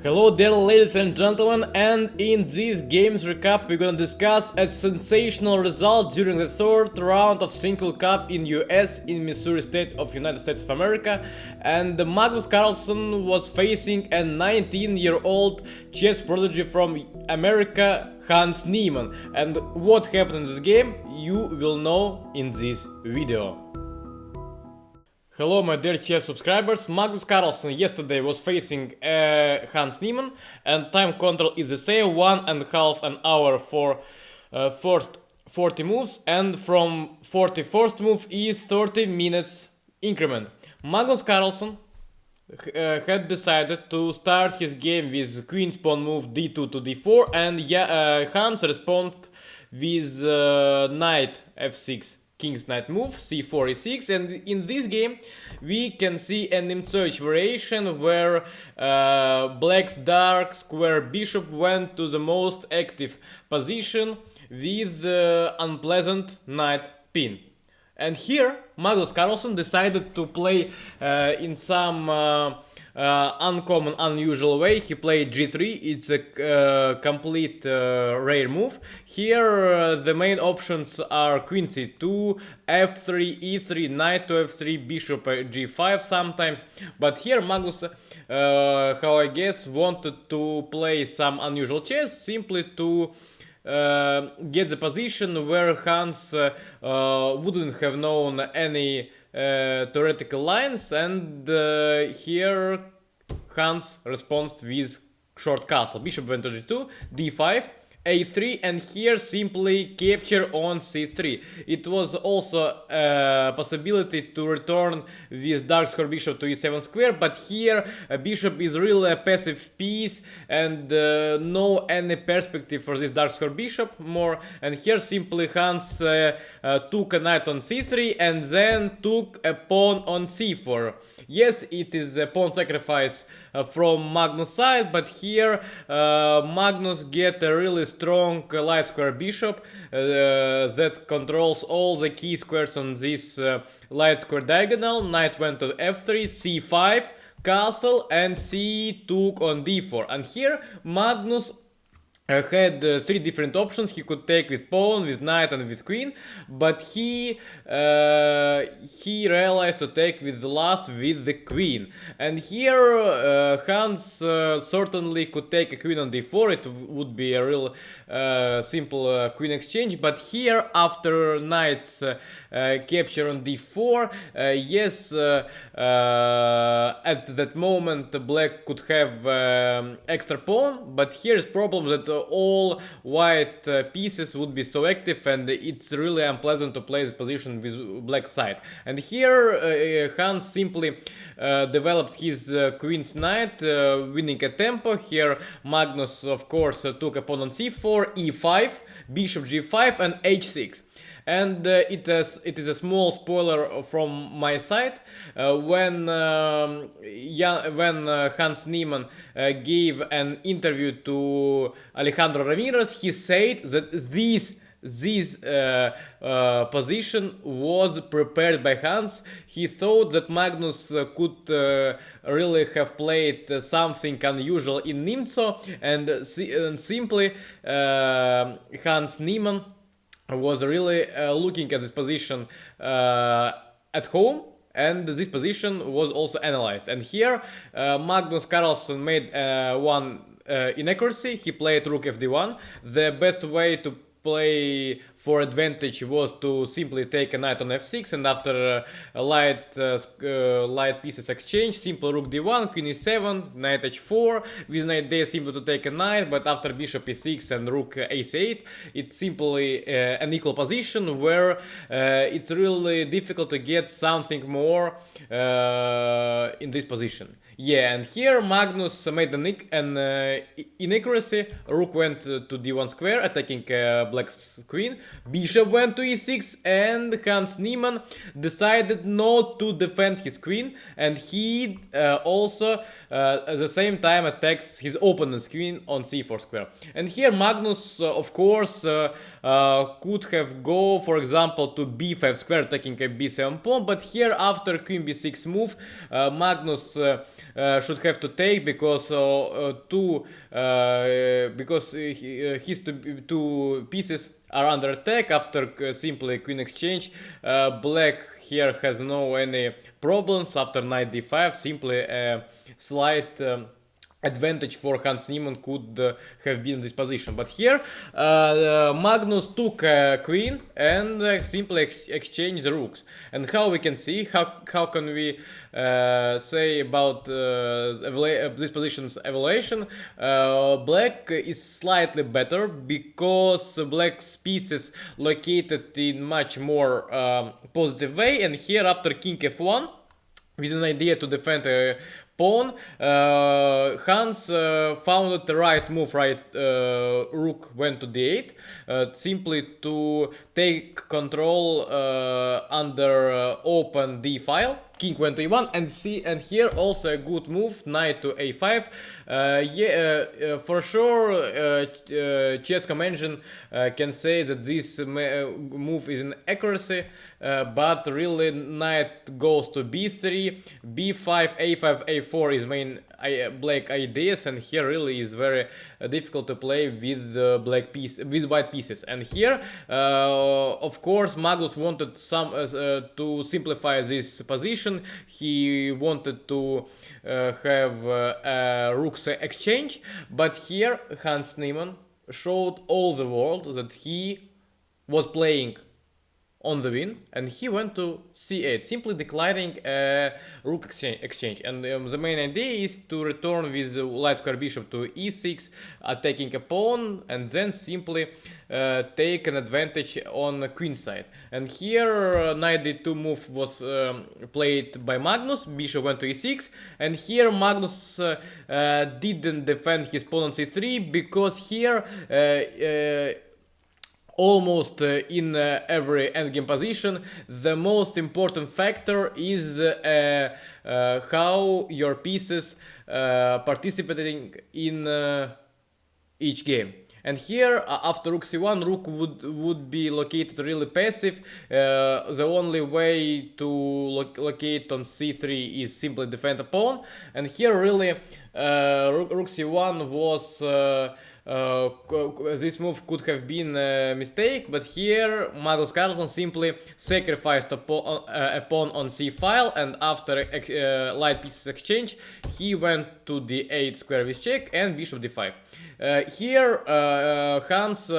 Hello dear ladies and gentlemen, and in this games recap we're gonna discuss a sensational result during the third round of Sinquiefield Cup in US in Missouri State of United States of America, and Magnus Carlsen was facing a 19-year-old chess prodigy from America, Hans Niemann. And what happened in this game you will know in this video. Hello my dear chess subscribers, Magnus Carlsen yesterday was facing Hans Niemann, and time control is the same, 1.5 an hour for first 40 moves, and from 41st move is 30 minutes increment. Magnus Carlsen had decided to start his game with queen pawn move d2 to d4, and Hans responded with knight f6. King's knight move, c4 e6, and in this game we can see an imsearch variation where black's dark square bishop went to the most active position with unpleasant knight pin. And here Magnus Carlsen decided to play in some uncommon, unusual way. He played g3. It's a complete rare move. Here the main options are queen c2, f3, e3, knight to f3, bishop g5 sometimes. But here Magnus, how I guess, wanted to play some unusual chess, simply to get the position where Hans wouldn't have known any theoretical lines, and here Hans responds with short castle. Bishop went to g2, d5, a3, and here simply capture on c3. It was also a possibility to return with dark square bishop to e7 square, but here a bishop is really a passive piece and no any perspective for this dark square bishop more. And here simply Hans took a knight on c3 and then took a pawn on c4. Yes, it is a pawn sacrifice from Magnus' side, but here Magnus get a really strong light square bishop that controls all the key squares on this light square diagonal. Knight went to f3, c5, castle, and c took on d4. And here Magnus had three different options. He could take with pawn, with knight, and with queen, but he realized to take with the last, with the queen. And here Hans certainly could take a queen on d4. It would be a real simple queen exchange, but here after knight's capture on d4, yes, at that moment black could have extra pawn, but here is problem that all white pieces would be so active, and it's really unpleasant to play this position with black side. And here Hans simply developed his queen's knight, winning a tempo. Here Magnus of course took a pawn on c4, e5, bishop g5, and h6. And it is a small spoiler from my side. When Hans Niemann gave an interview to Alejandro Ramirez, he said that this position was prepared by Hans. He thought that Magnus could really have played something unusual in Nimzo, and simply Hans Niemann was really looking at this position at home, and this position was also analyzed. And here Magnus Carlsen made one inaccuracy. He played rook fd1. The best way to play for advantage was to simply take a knight on f6, and after light pieces exchange, simple rook d1, queen e7, knight h4. With knight d simply to take a knight, but after bishop e6 and rook a8, it's simply an equal position where it's really difficult to get something more in this position. Yeah, and here Magnus made an inaccuracy. Rook went to d1 square, attacking black's queen. Bishop went to e6, and Hans Niemann decided not to defend his queen, and he also at the same time attacks his opponent's queen on c4 square. And here Magnus of course could have go, for example, to b5 square, attacking a b7 pawn, but here after queen b6 move Magnus should have to take, because his two pieces are under attack after simply queen exchange. Black here has no any problems after knight d5. Simply a slight advantage for Hans Niemann could have been in this position. But here Magnus took queen and simply exchanged the rooks. And how we can see, how can we say about this position's evaluation? Black is slightly better because black's pieces located in much more positive way, and here after king f1 with an idea to defend a pawn, Hans found the right move. Rook went to d8, simply to take control under open d file. King went to e1, and here also a good move, knight to a5. For sure, chess engine can say that this move is an accuracy, but really knight goes to b3, b5, a5, a4 is main black ideas, and here really is very difficult to play with white pieces. And here, of course, Magnus wanted to simplify this position. He wanted to have a rook's exchange, but here Hans Niemann showed all the world that he was playing on the win, and he went to c8, simply declining a rook exchange. And the main idea is to return with the light square bishop to e6, attacking a pawn, and then simply take an advantage on the queen side. And here knight d2 move was played by Magnus, bishop went to e6, and here Magnus didn't defend his pawn on c3, because here almost in every endgame position, the most important factor is how your pieces participating in each game. And here, after rook c1, rook would be located really passive. The only way to locate on c3 is simply defend a pawn. And here really rook c1 was this move could have been a mistake, but here Magnus Carlsen simply sacrificed a pawn on c file, and after light pieces exchange, he went to d8 square with check and bishop d5. Here Hans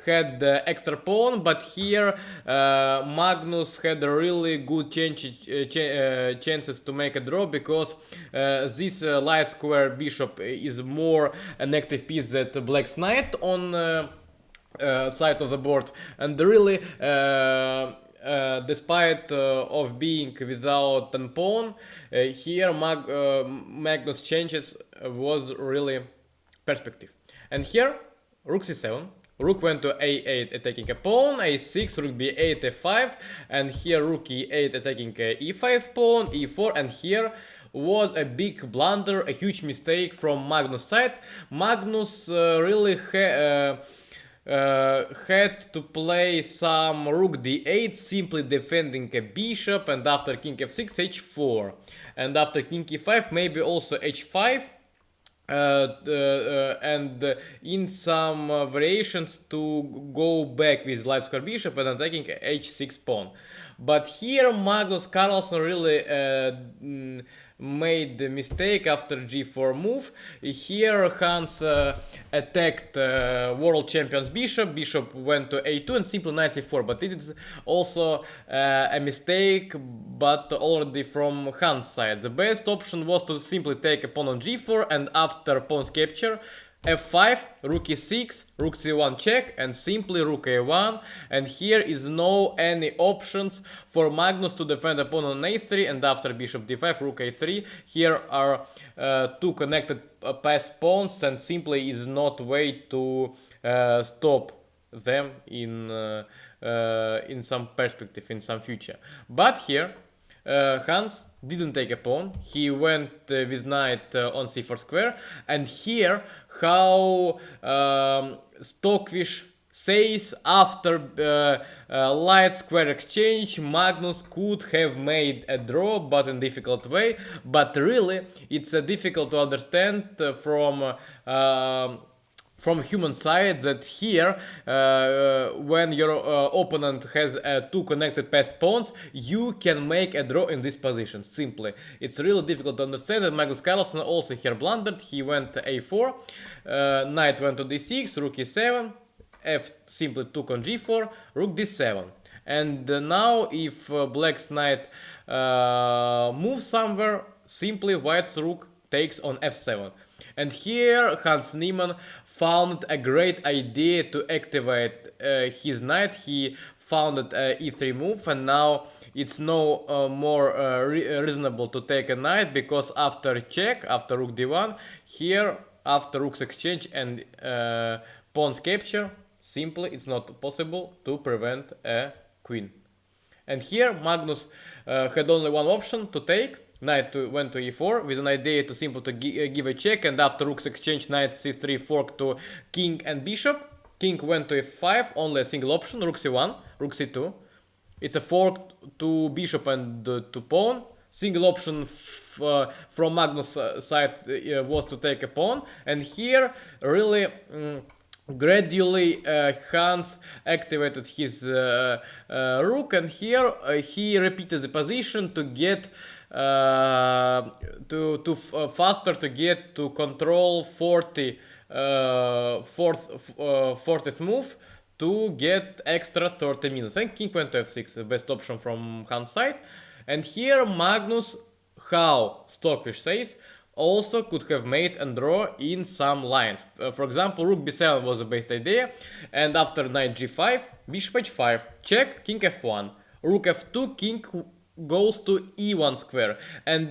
had the extra pawn, but here Magnus had a really good chances to make a draw, because this light square bishop is more an active piece than black's knight on side of the board, and really despite of being without a pawn, here Magnus changes was really perspective. And here rook c7, rook went to a8 attacking a pawn, a6, rook b8, f5, and here rook e8 attacking e5 pawn, e4, and here was a big blunder, a huge mistake from Magnus' side. Magnus really had to play some rook d8, simply defending a bishop, and after king f6, h4, and after king e5, maybe also h5. And in some variations to go back with light square bishop and attacking h6 pawn. But here Magnus Carlsen really made the mistake after g4 move. Here Hans attacked world champion's bishop, bishop went to a2 and simply knight c4, but it is also a mistake, but already from Hans' side. The best option was to simply take a pawn on g4, and after pawn's capture, f5, rook e6, rook c1 check, and simply rook a1, and here is no any options for Magnus to defend a pawn on a3, and after bishop d5, rook a3, here are two connected passed pawns, and simply is not way to stop them in some perspective, in some future. But here Hans didn't take a pawn, he went with knight on c4 square, and here how stockfish says after light square exchange Magnus could have made a draw, but in difficult way. But really, it's difficult to understand from human side that here when your opponent has two connected passed pawns, you can make a draw in this position simply. It's really difficult to understand, and Magnus Carlsen also here blundered. He went to a4, knight went to d6, rook e7, f simply took on g4, rook d7. And now if black's knight moves somewhere, simply white's rook takes on f7. And here Hans Niemann found a great idea to activate his knight. He found an e3 move, and now it's no more reasonable to take a knight, because after check, after rook d1, here after rook's exchange and pawn's capture, simply it's not possible to prevent a queen. And here Magnus had only one option to take. Knight went to e4 with an idea to simply to give a check, and after rook's exchange, knight c3 fork to king and bishop. King went to f5, only a single option, rook c1, rook c2. It's a fork to bishop and to pawn. Single option from Magnus' side was to take a pawn, and here really gradually Hans activated his rook, and here he repeated the position to get faster to get to control 40th move to get extra 30 minutes. And king went to f6, the best option from Hans' side. And here Magnus, how Stockfish says, also could have made and draw in some lines. For example, rook b7 was the best idea, and after knight g5, bishop h5, check, king f1, rook f2, king goes to e1 square. And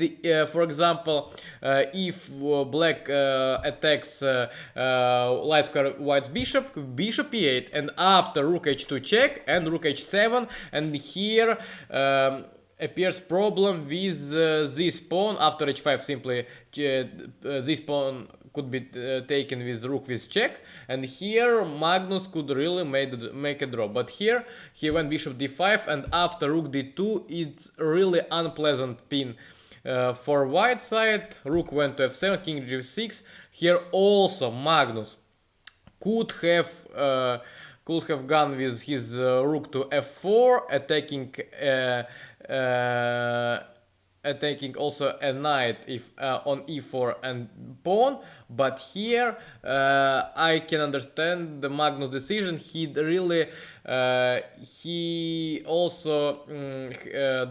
for example, if black attacks light square white's bishop, bishop e8, and after rook h2 check and rook h7, and here appears problem with this pawn. After h5 simply this pawn could be taken with rook with check, and here Magnus could really make a draw. But here he went bishop d5, and after rook d2 it's really unpleasant pin for white side. Rook went to f7, king g6. Here also Magnus could have gone with his rook to f4, attacking also a knight if on e4 and pawn. But here I can understand the Magnus decision. He really he also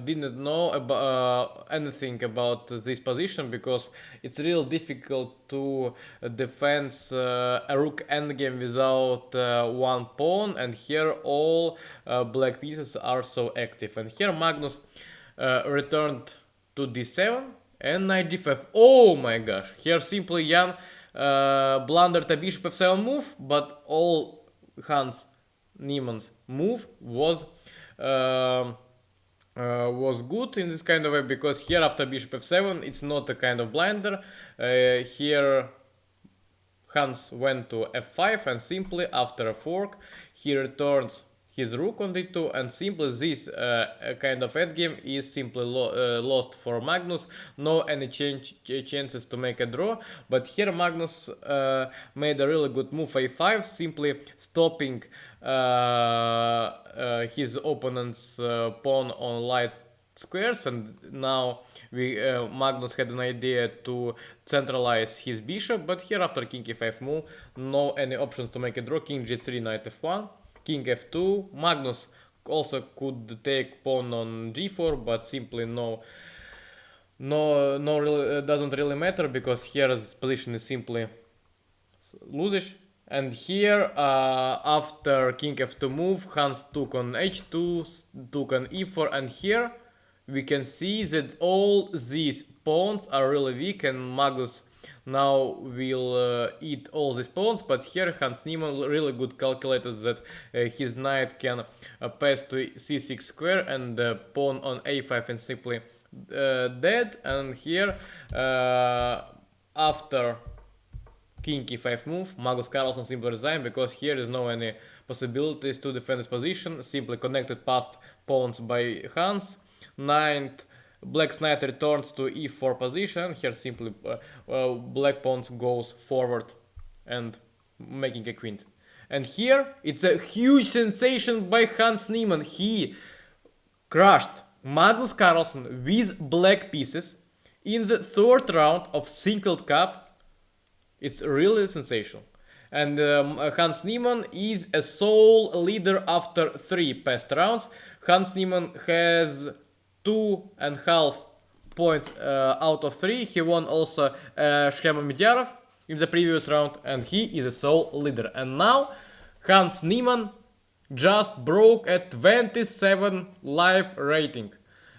didn't know about anything about this position, because it's real difficult to defend a rook endgame without one pawn, and here all black pieces are so active. And here Magnus returned to d7 and knight d5. Oh my gosh, here simply Jan blundered a bishop f7 move, but all Hans Niemann's move was good in this kind of way, because here after bishop f7 it's not a kind of blunder. Here Hans went to f5, and simply after a fork he returns his rook on d2, and simply this kind of endgame is simply lost for Magnus. No any chances to make a draw. But here Magnus made a really good move a5, simply stopping his opponent's pawn on light squares, and now Magnus had an idea to centralize his bishop. But here after king e5 move, no any options to make a draw. King g3, knight f1, king f2. Magnus also could take pawn on g4, but simply no really, doesn't really matter, because here his position is simply losing. And here after king f2 move, Hans took on h2, took on e4, and here we can see that all these pawns are really weak, and Magnus now will eat all these pawns. But here Hans Niemann really good calculated that his knight can pass to c6 square, and pawn on a5 and simply dead. And here after king e5 move. Magnus Carlsen simply resigned because here is no any possibilities to defend his position. Simply connected past pawns by Hans. Ninth, black knight returns to e4 position. Here simply black pawns goes forward and making a queen. And here it's a huge sensation by Hans Niemann. He crushed Magnus Carlsen with black pieces in the third round of Sinquiefield Cup. It's really sensational. And Hans Niemann is a sole leader after 3 past rounds. Hans Niemann has 2.5 points out of 3. He won also Shchema Medyarov in the previous round, and he is a sole leader. And now Hans Niemann just broke a 27 live rating,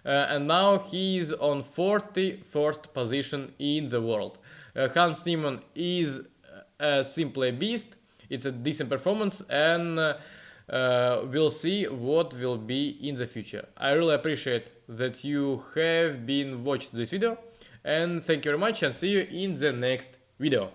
and now he is on 41st position in the world. Hans Niemann is simply a beast. It's a decent performance, and we'll see what will be in the future. I really appreciate that you have been watching this video, and thank you very much, and see you in the next video.